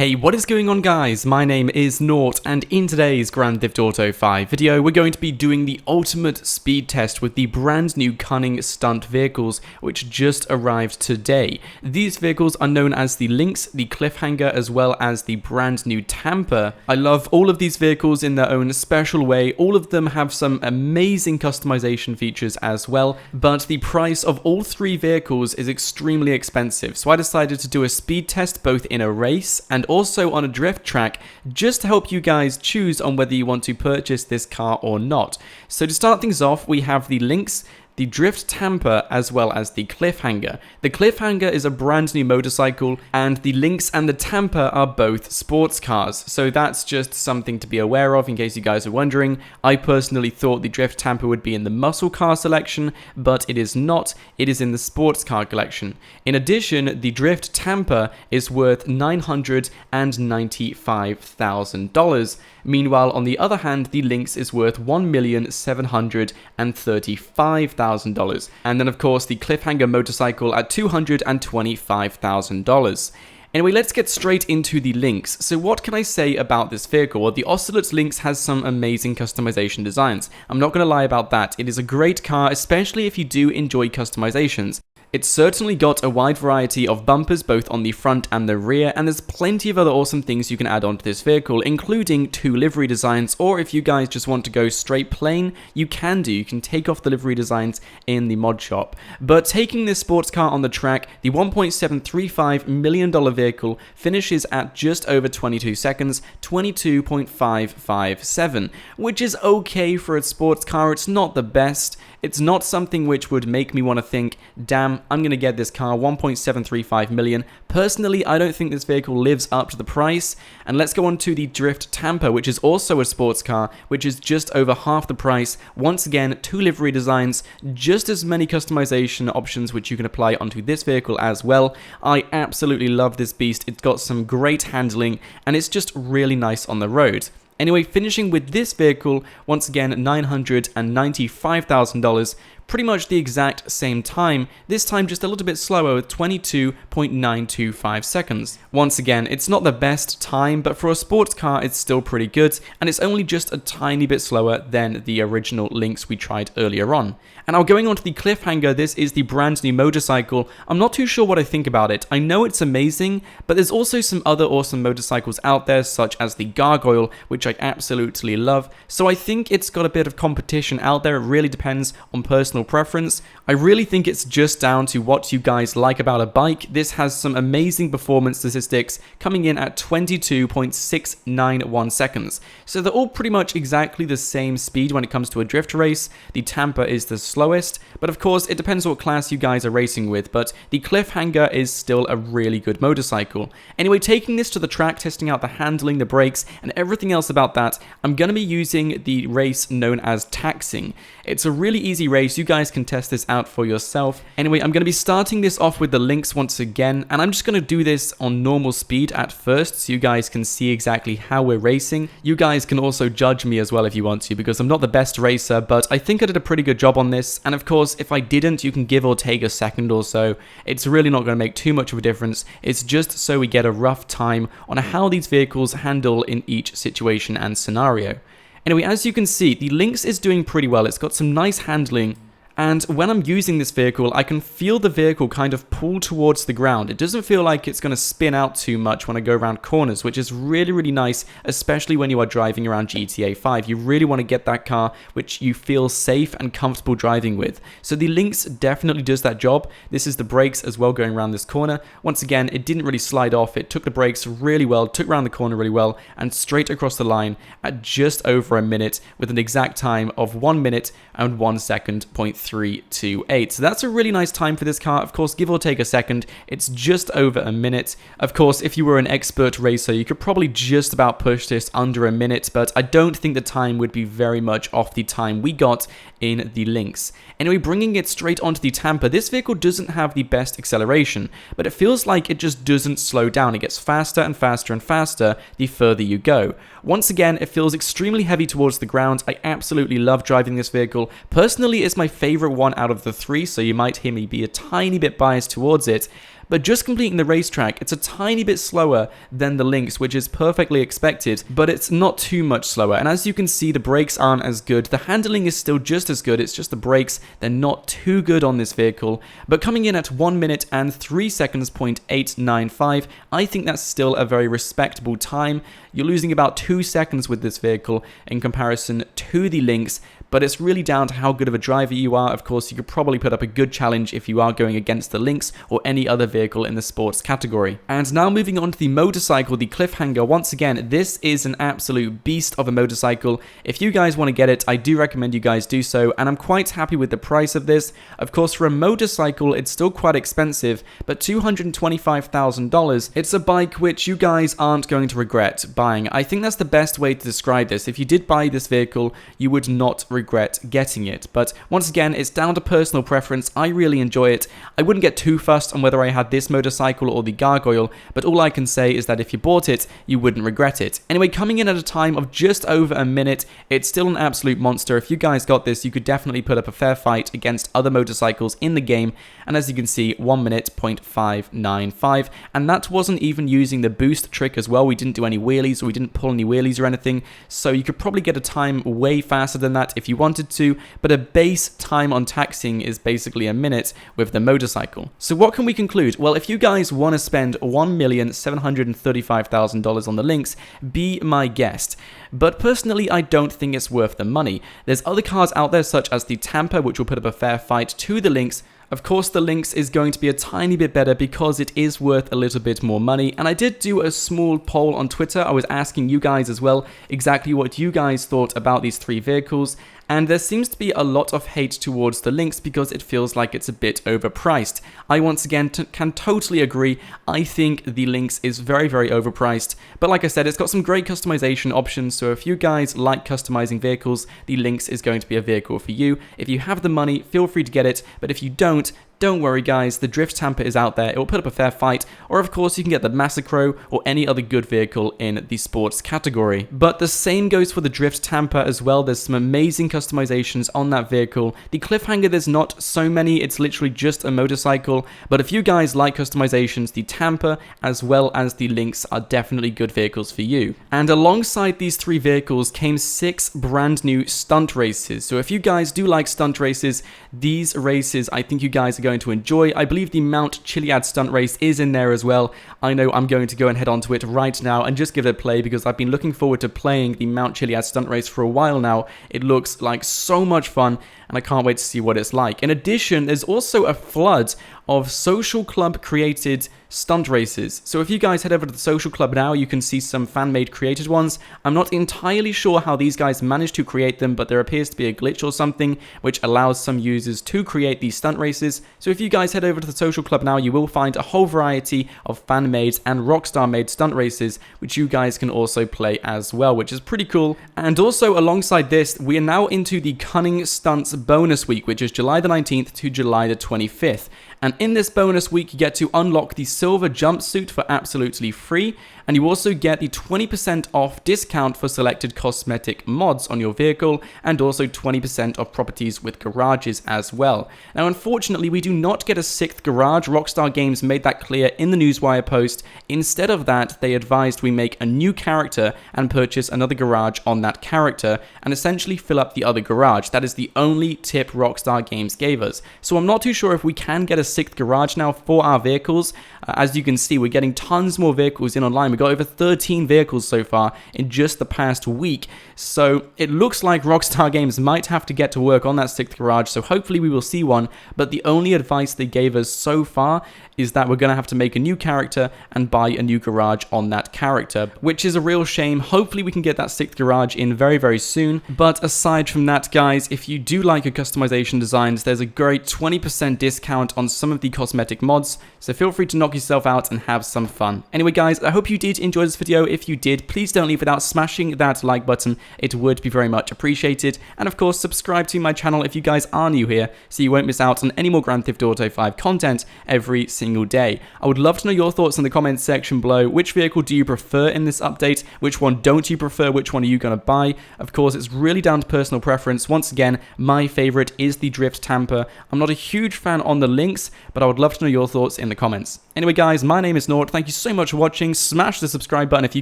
Hey, what is going on guys? My name is Nort, and in today's Grand Theft Auto 5 video, we're going to be doing the ultimate speed test with the brand new Cunning stunt vehicles, which just arrived today. These vehicles are known as the Lynx, the Cliffhanger, as well as the brand new Tamper. I love all of these vehicles in their own special way. All of them have some amazing customization features as well, but the price of all three vehicles is extremely expensive, so I decided to do a speed test both in a race and also on a drift track, just to help you guys choose on whether you want to purchase this car or not. So to start things off, we have the Lynx, the Drift Tamper, as well as the Cliffhanger. The Cliffhanger is a brand new motorcycle, and the Lynx and the Tamper are both sports cars, so that's just something to be aware of in case you guys are wondering. I personally thought the Drift Tamper would be in the muscle car selection, but it is not. It is in the sports car collection. In addition, the Drift Tamper is worth $995,000. Meanwhile, on the other hand, the Lynx is worth $1,735,000. And then, of course, the Cliffhanger motorcycle at $225,000. Anyway, let's get straight into the Lynx. So what can I say about this vehicle? Well, the Ocelot Lynx has some amazing customization designs. I'm not going to lie about that. It is a great car, especially if you do enjoy customizations. It's certainly got a wide variety of bumpers both on the front and the rear, and there's plenty of other awesome things you can add onto this vehicle, including 2 livery designs, or if you guys just want to go straight plain, you can do. You can take off the livery designs in the mod shop. But taking this sports car on the track, the $1.735 million vehicle finishes at just over 22 seconds, 22.557, which is okay for a sports car. It's not the best. It's not something which would make me want to think, damn, I'm going to get this car, 1.735 million. Personally, I don't think this vehicle lives up to the price. And let's go on to the Drift Tamper, which is also a sports car, which is just over half the price. Once again, 2 livery designs, just as many customization options which you can apply onto this vehicle as well. I absolutely love this beast. It's got some great handling, and it's just really nice on the road. Anyway, finishing with this vehicle, once again, $995,000, pretty much the exact same time, this time just a little bit slower with 22.925 seconds. Once again, it's not the best time, but for a sports car, it's still pretty good, and it's only just a tiny bit slower than the original Lynx we tried earlier on. And now going on to the Cliffhanger, this is the brand new motorcycle. I'm not too sure what I think about it. I know it's amazing, but there's also some other awesome motorcycles out there, such as the Gargoyle, which I absolutely love. So I think it's got a bit of competition out there. It really depends on personal preference. I really think it's just down to what you guys like about a bike. This has some amazing performance statistics, coming in at 22.691 seconds. So they're all pretty much exactly the same speed when it comes to a drift race. The Tamper is the slowest, but of course it depends what class you guys are racing with, but the Cliffhanger is still a really good motorcycle. Anyway, taking this to the track, testing out the handling, the brakes, and everything else about that, I'm going to be using the race known as taxing. It's a really easy race. You guys can test this out for yourself. Anyway, I'm going to be starting this off with the Lynx once again, and I'm just going to do this on normal speed at first so you guys can see exactly how we're racing. You guys can also judge me as well if you want to, because I'm not the best racer, but I think I did a pretty good job on this. And of course, if I didn't, you can give or take a second or so. It's really not going to make too much of a difference. It's just so we get a rough time on how these vehicles handle in each situation and scenario. Anyway, as you can see, the Lynx is doing pretty well. It's got some nice handling. And when I'm using this vehicle, I can feel the vehicle kind of pull towards the ground. It doesn't feel like it's going to spin out too much when I go around corners, which is really, really nice, especially when you are driving around GTA 5. You really want to get that car which you feel safe and comfortable driving with. So the Lynx definitely does that job. This is the brakes as well going around this corner. Once again, it didn't really slide off. It took the brakes really well, took around the corner really well, and straight across the line at just over a minute with an exact time of 1 minute and 1 second, 328. So that's a really nice time for this car. Of course, give or take a second, it's just over a minute. Of course, if you were an expert racer, you could probably just about push this under a minute, but I don't think the time would be very much off the time we got in the Lynx. Anyway, bringing it straight onto the Tamper, this vehicle doesn't have the best acceleration, but it feels like it just doesn't slow down. It gets faster and faster and faster the further you go. Once again, it feels extremely heavy towards the ground. I absolutely love driving this vehicle. Personally, it's my favorite one out of the three, so you might hear me be a tiny bit biased towards it. but just completing the racetrack, it's a tiny bit slower than the Lynx, which is perfectly expected, but it's not too much slower. And as you can see, the brakes aren't as good. The handling is still just as good. It's just the brakes, they're not too good on this vehicle. But coming in at 1 minute and 3 seconds, 0.895, I think that's still a very respectable time. You're losing about 2 seconds with this vehicle in comparison to the Lynx, but it's really down to how good of a driver you are. Of course, you could probably put up a good challenge if you are going against the Lynx or any other vehicle in the sports category. And now moving on to the motorcycle, the Cliffhanger. Once again, this is an absolute beast of a motorcycle. If you guys want to get it, I do recommend you guys do so, and I'm quite happy with the price of this. Of course, for a motorcycle, it's still quite expensive, but $225,000. It's a bike which you guys aren't going to regret buying. I think that's the best way to describe this. If you did buy this vehicle, you would not regret getting it. But once again, it's down to personal preference. I really enjoy it. I wouldn't get too fussed on whether I had this motorcycle or the Gargoyle, but all I can say is that if you bought it, you wouldn't regret it. Anyway, coming in at a time of just over a minute, it's still an absolute monster. If you guys got this, you could definitely put up a fair fight against other motorcycles in the game. And as you can see, 1 minute, 0.595, and that wasn't even using the boost trick as well. We didn't do any wheelies, or we didn't pull any wheelies or anything, so you could probably get a time way faster than that if you wanted to, but a base time on taxiing is basically a minute with the motorcycle. So what can we conclude? Well, if you guys want to spend $1,735,000 on the Lynx, be my guest. But personally, I don't think it's worth the money. There's other cars out there such as the Tamper, which will put up a fair fight to the Lynx. Of course, the Lynx is going to be a tiny bit better because it is worth a little bit more money. And I did do a small poll on Twitter. I was asking you guys as well exactly what you guys thought about these three vehicles. And there seems to be a lot of hate towards the Lynx because it feels like it's a bit overpriced. I once again can totally agree. I think the Lynx is very, very overpriced. But like I said, it's got some great customization options. So if you guys like customizing vehicles, the Lynx is going to be a vehicle for you. If you have the money, feel free to get it. But if you don't worry guys, the Drift Tamper is out there. It will put up a fair fight, or of course you can get the Massacro or any other good vehicle in the sports category. But the same goes for the Drift Tamper as well. There's some amazing customizations on that vehicle. The Cliffhanger, there's not so many, it's literally just a motorcycle, but if you guys like customizations, the Tamper as well as the Lynx are definitely good vehicles for you. And alongside these three vehicles came 6 brand new stunt races. So if you guys do like stunt races, these races I think you guys are going to enjoy. I believe the Mount Chiliad stunt race is in there as well. I know I'm going to go and head onto it right now and just give it a play because I've been looking forward to playing the Mount Chiliad stunt race for a while now. It looks like so much fun and I can't wait to see what it's like. In addition, there's also a flood of social club created stunt races. So if you guys head over to the social club now, you can see some fan-made created ones. I'm not entirely sure how these guys managed to create them, but there appears to be a glitch or something which allows some users to create these stunt races. So if you guys head over to the social club now, you will find a whole variety of fan-made and Rockstar-made stunt races, which you guys can also play as well, which is pretty cool. And also alongside this, we are now into the Cunning Stunts bonus week, which is July the 19th to July the 25th. And in this bonus week, you get to unlock the silver jumpsuit for absolutely free. And you also get the 20% off discount for selected cosmetic mods on your vehicle, and also 20% off properties with garages as well. Now, unfortunately, we do not get a 6th garage. Rockstar Games made that clear in the Newswire post. Instead of that, they advised we make a new character and purchase another garage on that character, and essentially fill up the other garage. That is the only tip Rockstar Games gave us. So I'm not too sure if we can get a 6th garage now for our vehicles. As you can see, we're getting tons more vehicles in online. We got over 13 vehicles so far in just the past week. So it looks like Rockstar Games might have to get to work on that 6th garage. So hopefully we will see one. But the only advice they gave us so far is that we're going to have to make a new character and buy a new garage on that character, which is a real shame. Hopefully we can get that 6th garage in very, very soon. But aside from that, guys, if you do like your customization designs, there's a great 20% discount on some of the cosmetic mods. So feel free to knock yourself out and have some fun. Anyway, guys, I hope you did enjoy this video. If you did, please don't leave without smashing that like button. It would be very much appreciated. And of course, subscribe to my channel if you guys are new here, so you won't miss out on any more Grand Theft Auto 5 content every single day. I would love to know your thoughts in the comments section below. Which vehicle do you prefer in this update? Which one don't you prefer? Which one are you going to buy? Of course, it's really down to personal preference. Once again, my favorite is the Drift Tamper. I'm not a huge fan on the Lynx, but I would love to know your thoughts in the comments. Anyway guys, my name is Nort, thank you so much for watching, smash the subscribe button if you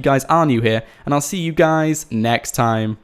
guys are new here, and I'll see you guys next time.